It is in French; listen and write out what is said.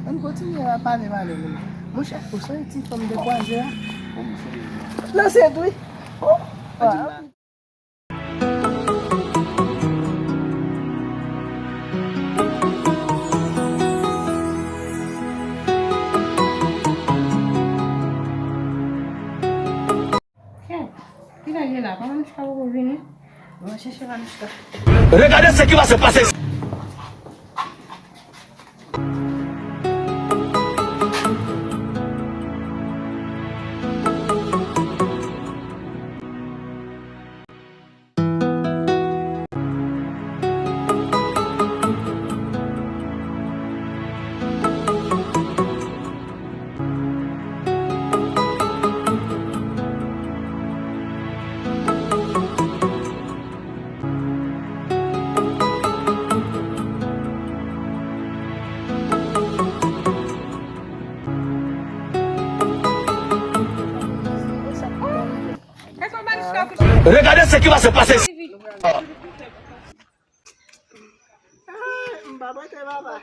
on continue à parler. Mon cher, vous savez, petite femme de croisière. Là, c'est tout. Il est là, comment je vais revenir? On va chercher Vanushka. Regardez ce qui va se passer. Regardez ce qui va se passer. Baba.